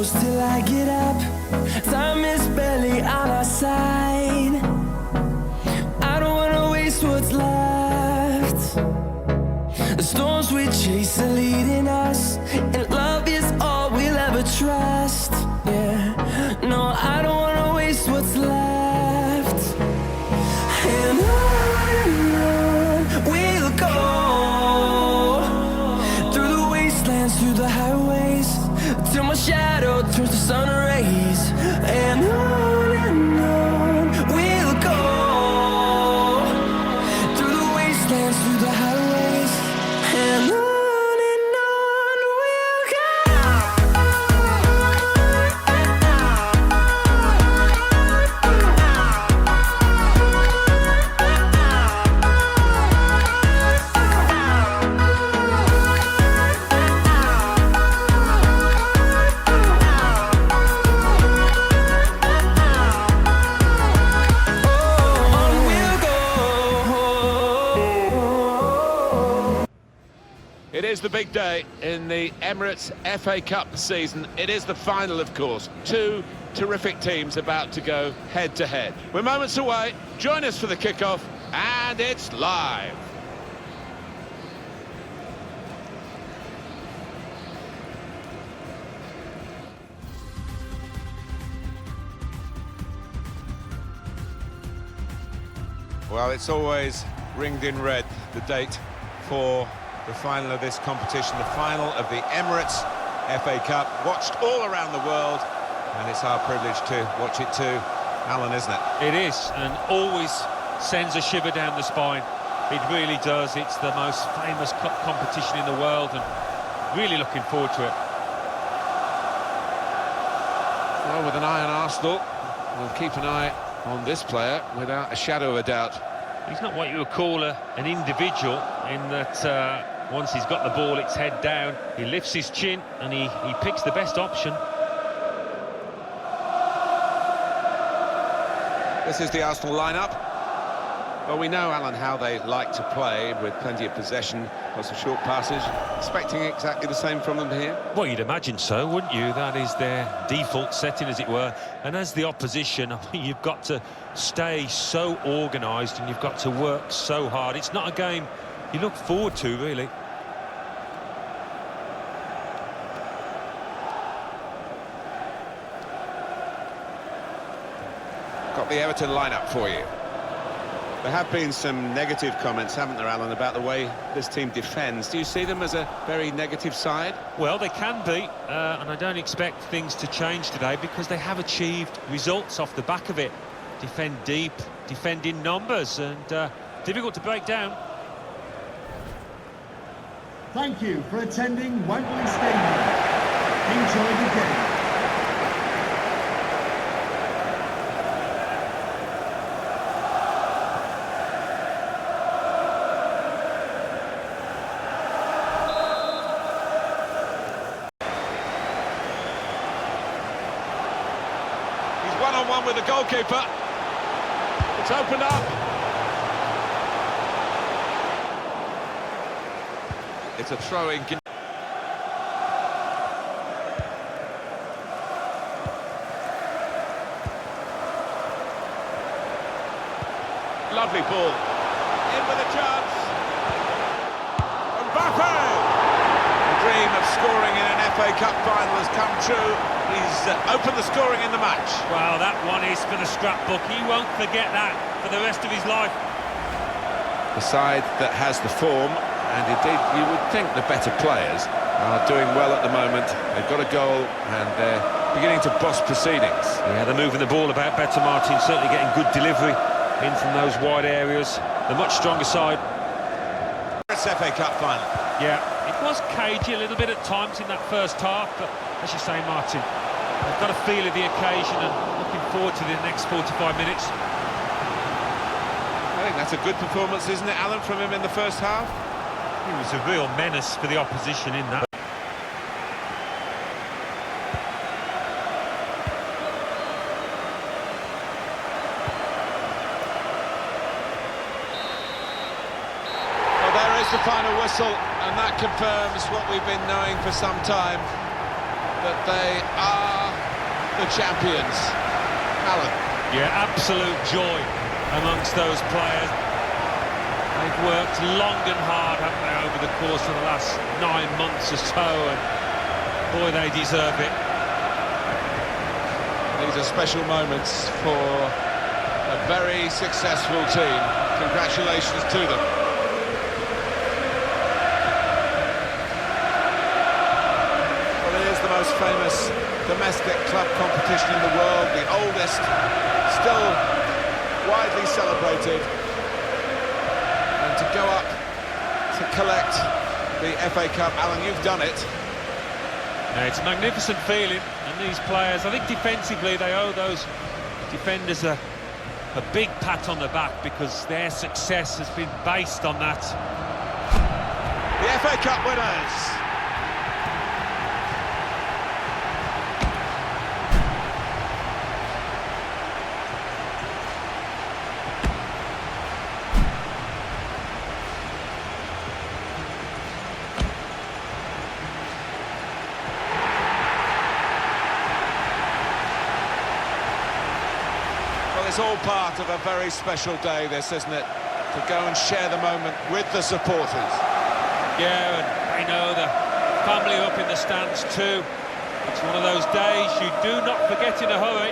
close till I get up. Time is barely on our side. I don't wanna waste what's left. The storms we chase are leading us, and love is all we'll ever trust. Yeah, no, I don't wanna waste what's left. And on we'll go, through the wastelands, through the highways, till my shadow turns to sun rays. And on we'll go, through the wastelands, through the highways, and on we'll go. It is the big day in the Emirates FA Cup season. It is the final, of course. Two terrific teams about to go head-to-head. We're moments away. Join us for the kickoff, and it's live. Well, it's always ringed in red, the date for the final of this competition, the final of the Emirates FA Cup, watched all around the world, and it's our privilege to watch it too, Alan, isn't it? It is, and always sends a shiver down the spine. It really does. It's the most famous cup competition in the world, and really looking forward to it. Well, with an eye on Arsenal, we'll keep an eye on this player without a shadow of a doubt. He's not what you would call an individual, in that once he's got the ball, it's head down, he lifts his chin and he picks the best option. This is the Arsenal lineup. Well, we know, Alan, how they like to play, with plenty of possession, lots of short passes. Expecting exactly the same from them here? Well, you'd imagine so, wouldn't you? That is their default setting, as it were. And as the opposition, I mean, you've got to stay so organised and you've got to work so hard. It's not a game you look forward to, really. Got the Everton lineup for you. There have been some negative comments, haven't there, Alan, about the way this team defends. Do you see them as a very negative side? Well, they can be, and I don't expect things to change today, because they have achieved results off the back of it. Defend deep, defend in numbers, and difficult to break down. Thank you for attending Wembley Stadium. Enjoy the game. One-on-one with the goalkeeper. It's opened up. It's a throw-in. Lovely ball. In with a chance. Mbappe! The dream of scoring in an FA Cup final has come true. He's opened the scoring in the match. Well, that one is for the scrapbook. He won't forget that for the rest of his life. The side that has the form, and indeed you would think the better players, are doing well at the moment. They've got a goal and they're beginning to boss proceedings. Yeah, they're moving the ball about better, Martin. Certainly getting good delivery in from those wide areas. The much stronger side. It's FA Cup final. Yeah, it was cagey a little bit at times in that first half, but as you say, Martin, they've got a feel of the occasion and looking forward to the next 45 minutes. I think that's a good performance, isn't it, Alan, from him in the first half? He was a real menace for the opposition in that. Well, there is the final whistle, and that confirms what we've been knowing for some time. that they are the champions. Alan. Yeah, absolute joy amongst those players. They've worked long and hard, haven't they, over the course of the last 9 months or so, and boy, they deserve it. These are special moments for a very successful team. Congratulations to them. Well, it is the most famous domestic club competition in the world, the oldest, still widely celebrated. And to go up to collect the FA Cup, Alan, you've done it. Yeah, it's a magnificent feeling, and these players, I think defensively they owe those defenders a big pat on the back, because their success has been based on that. The FA Cup winners. It's all part of a very special day, this, isn't it? To go and share the moment with the supporters. Yeah, and I know the family up in the stands too. It's one of those days you do not forget in a hurry.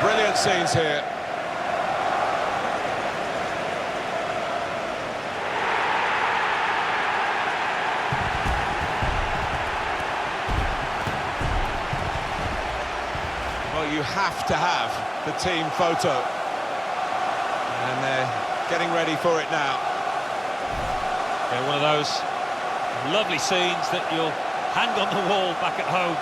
Brilliant scenes here. Well, you have to have the team photo. And they're getting ready for it now. Yeah, one of those lovely scenes that you'll hang on the wall back at home.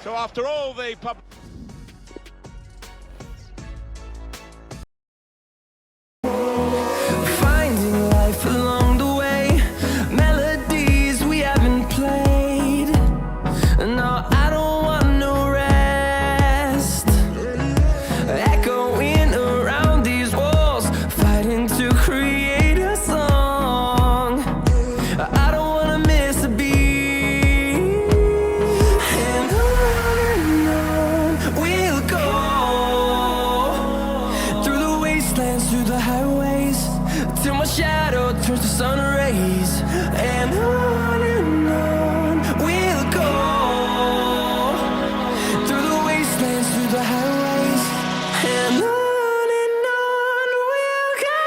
So after all the Finding life along the way, melodies we haven't played. No, I don't want no rest. Echoing around these walls, fighting to create a song. I don't wanna miss a beat. And on we'll go, through the wastelands, through the highways, till my shadow turns to sun rays. And on we'll go, through the wastelands, through the highways, and on we'll go.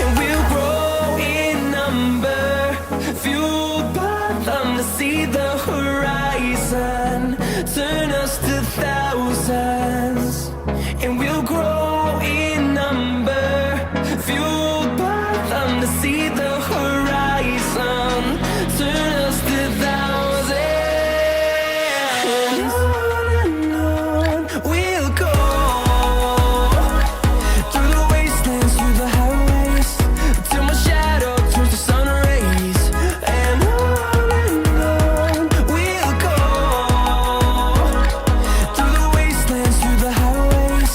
And we'll grow in number, fueled by them to see the horizon, turn us to thousands. And we'll grow in number, fueled by them to see the horizon, turn us to thousands. And on we'll go, through the wastelands, through the highways, till my shadow turns to sun rays. And on we'll go, through the wastelands, through the highways,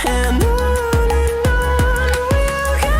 and on we'll go.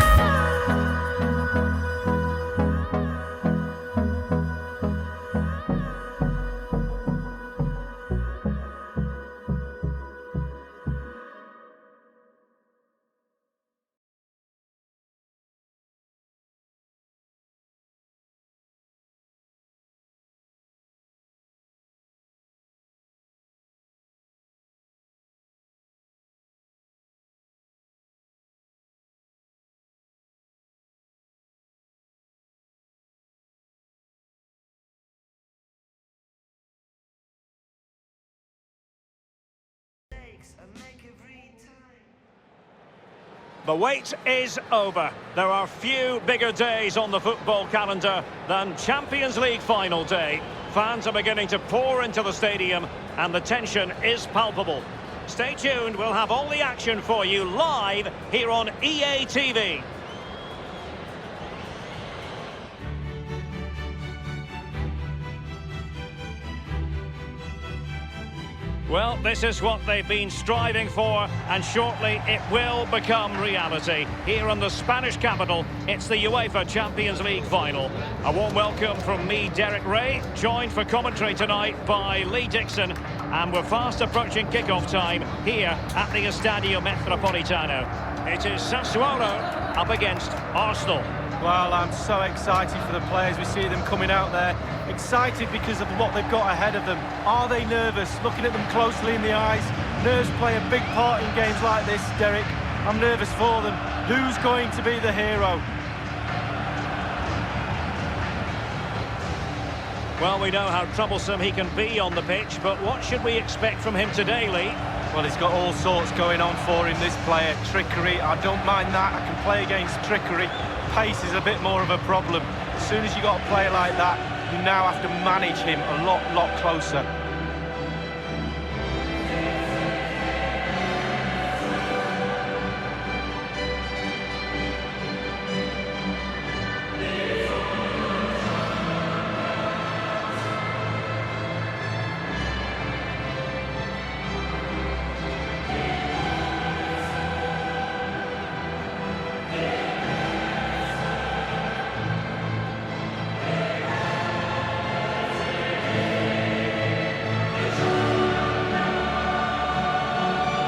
The wait is over. There are few bigger days on the football calendar than Champions League final day. Fans are beginning to pour into the stadium and the tension is palpable. Stay tuned, we'll have all the action for you live here on EA TV. Well, this is what they've been striving for, and shortly it will become reality. Here in the Spanish capital, it's the UEFA Champions League final. A warm welcome from me, Derek Ray, joined for commentary tonight by Lee Dixon, and we're fast approaching kick-off time here at the Estadio Metropolitano. It is Sassuolo up against Arsenal. Well, I'm so excited for the players. We see them coming out there. Excited because of what they've got ahead of them. Are they nervous? Looking at them closely in the eyes. Nerves play a big part in games like this, Derek. I'm nervous for them. Who's going to be the hero? Well, we know how troublesome he can be on the pitch, but what should we expect from him today, Lee? Well, he's got all sorts going on for him, this player. Trickery, I don't mind that. I can play against trickery. Pace is a bit more of a problem. As soon as you got a player like that, you now have to manage him a lot closer.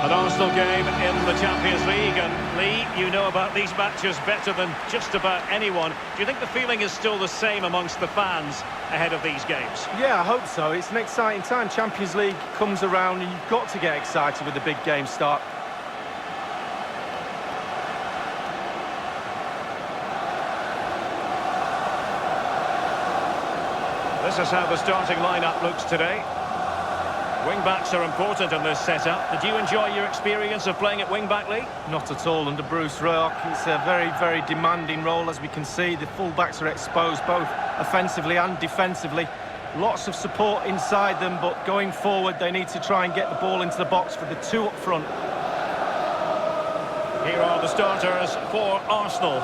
An Arsenal game in the Champions League, and Lee, you know about these matches better than just about anyone. Do you think the feeling is still the same amongst the fans ahead of these games? Yeah, I hope so. It's an exciting time. Champions League comes around and you've got to get excited with the big game start. This is how the starting lineup looks today. Wing-backs are important in this setup. Did you enjoy your experience of playing at wing-back, Lee? Not at all under Bruce Rock. It's a very demanding role, as we can see. The full-backs are exposed both offensively and defensively. Lots of support inside them, but going forward they need to try and get the ball into the box for the two up front. Here are the starters for Arsenal.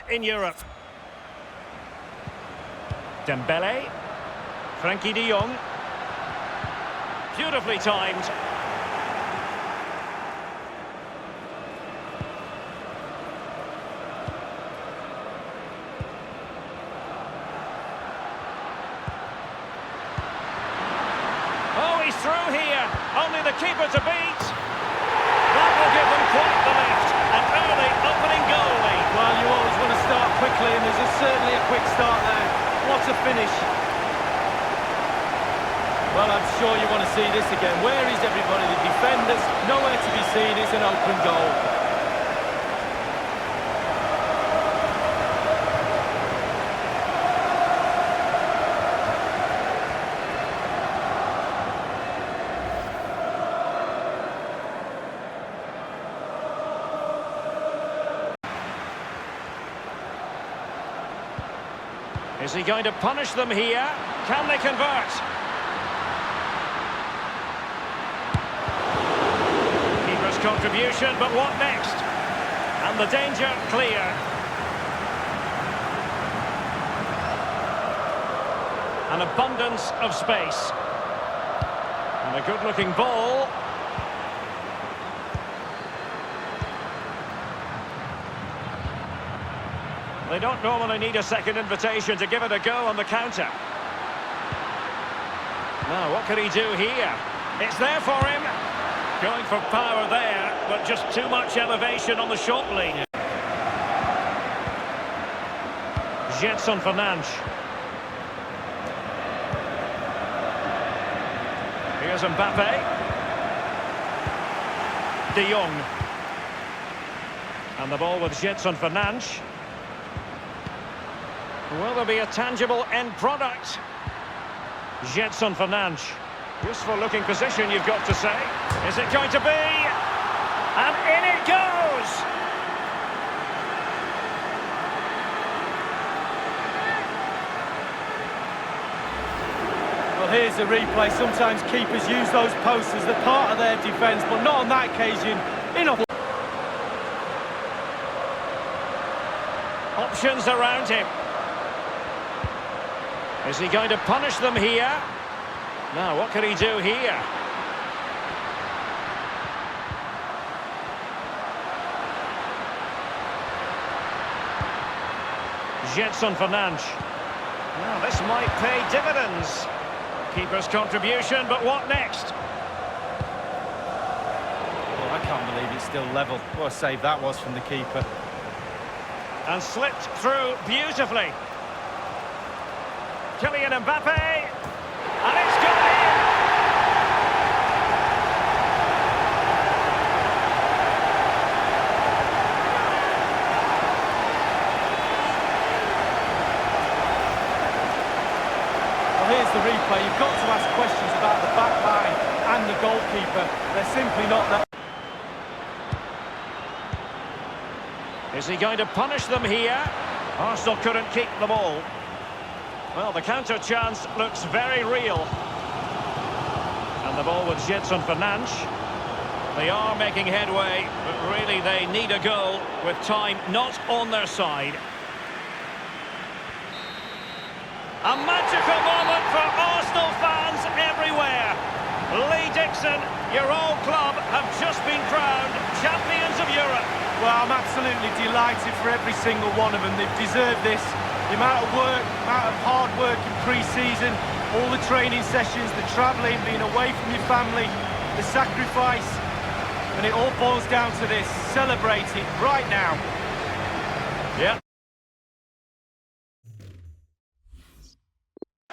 In Europe, Dembele, Frankie de Jong, beautifully timed. Oh, he's through here, only the keeper to beat. That will give them quite the lift, an early opening goal lead. Well, you always want to start quickly, and there's certainly a quick start there. What a finish. Well, I'm sure you want to see this again. Where is everybody? The defenders, nowhere to be seen. It's an open goal. Is he going to punish them here? Can they convert? Keeper's contribution, but what next? And the danger clear. An abundance of space. And a good-looking ball. They don't normally need a second invitation to give it a go on the counter. Now, what can he do here? It's there for him. Going for power there, but just too much elevation on the short lead. Gedson Fernandes. Here's Mbappe. De Jong. And the ball with Gedson Fernandes. Will there be a tangible end product? Gedson Fernandes. Useful looking position, you've got to say. Is it going to be? And in it goes! Well, here's the replay. Sometimes keepers use those posts as the part of their defence, but not on that occasion. Options around him. Is he going to punish them here? Now, what can he do here? Jetson Fernandes. Now, this might pay dividends. Keeper's contribution, but what next? Well, I can't believe it's still level. What a save that was from the keeper. And slipped through beautifully. Kylian Mbappe. And it's gone in! Well, here's the replay. You've got to ask questions about the back line and the goalkeeper. They're simply not there. Is he going to punish them here? Arsenal couldn't keep the ball. Well, the counter chance looks very real. And the ball with Jetson Fernandes. They are making headway, but really they need a goal with time not on their side. A magical moment for Arsenal fans everywhere. Lee Dixon, your old club, have just been crowned champions of Europe. Well, I'm absolutely delighted for every single one of them. They've deserved this. The amount of work, the amount of hard work in pre-season, all the training sessions, the travelling, being away from your family, the sacrifice, and it all boils down to this. Celebrate it right now. Yeah.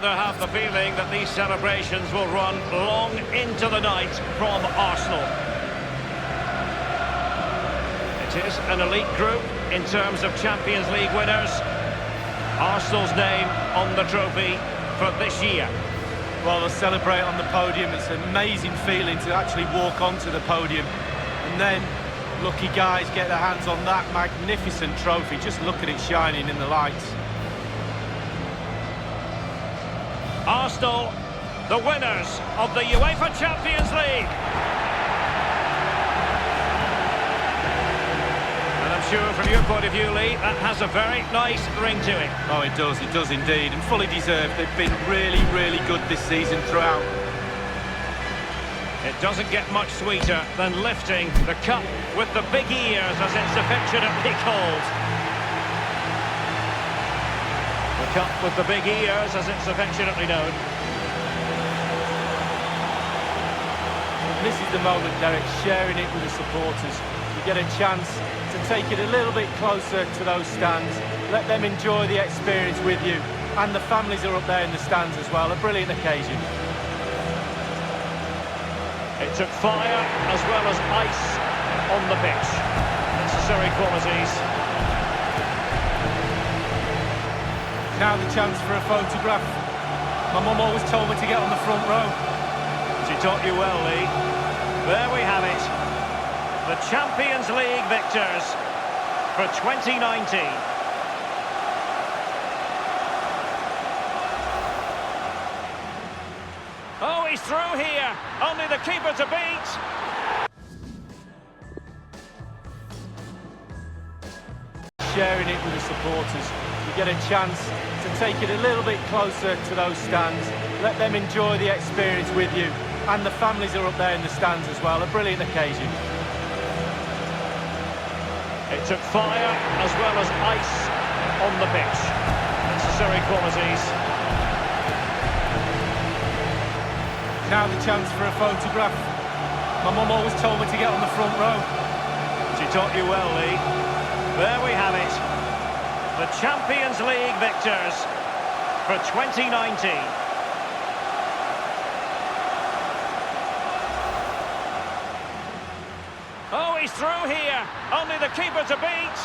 They have the feeling that these celebrations will run long into the night from Arsenal. It is an elite group in terms of Champions League winners. Arsenal's name on the trophy for this year. Well, they'll celebrate on the podium. It's an amazing feeling to actually walk onto the podium. And then, lucky guys get their hands on that magnificent trophy. Just look at it shining in the lights. Arsenal, the winners of the UEFA Champions League. Sure, from your point of view, Lee, that has a very nice ring to it. Oh, it does indeed, and fully deserved. They've been really, really good this season throughout. It doesn't get much sweeter than lifting the cup with the big ears, as it's affectionately called. The cup with the big ears, as it's affectionately known. This is the moment, Derek, sharing it with the supporters. You get a chance to take it a little bit closer to those stands. Let them enjoy the experience with you. And the families are up there in the stands as well. A brilliant occasion. It took fire as well as ice on the pitch. Necessary qualities. Now the chance for a photograph. My mum always told me to get on the front row. She taught you well, Lee. There we have it. The Champions League victors for 2019. Oh, he's through here. Only the keeper to beat. Sharing it with the supporters. You get a chance to take it a little bit closer to those stands. Let them enjoy the experience with you. And the families are up there in the stands as well. A brilliant occasion. It took fire as well as ice on the pitch. Necessary qualities. Now the chance for a photograph. My mum always told me to get on the front row. She taught you well, Lee. There we have it. The Champions League victors for 2019. Oh, he's through here. Only the keeper to beat.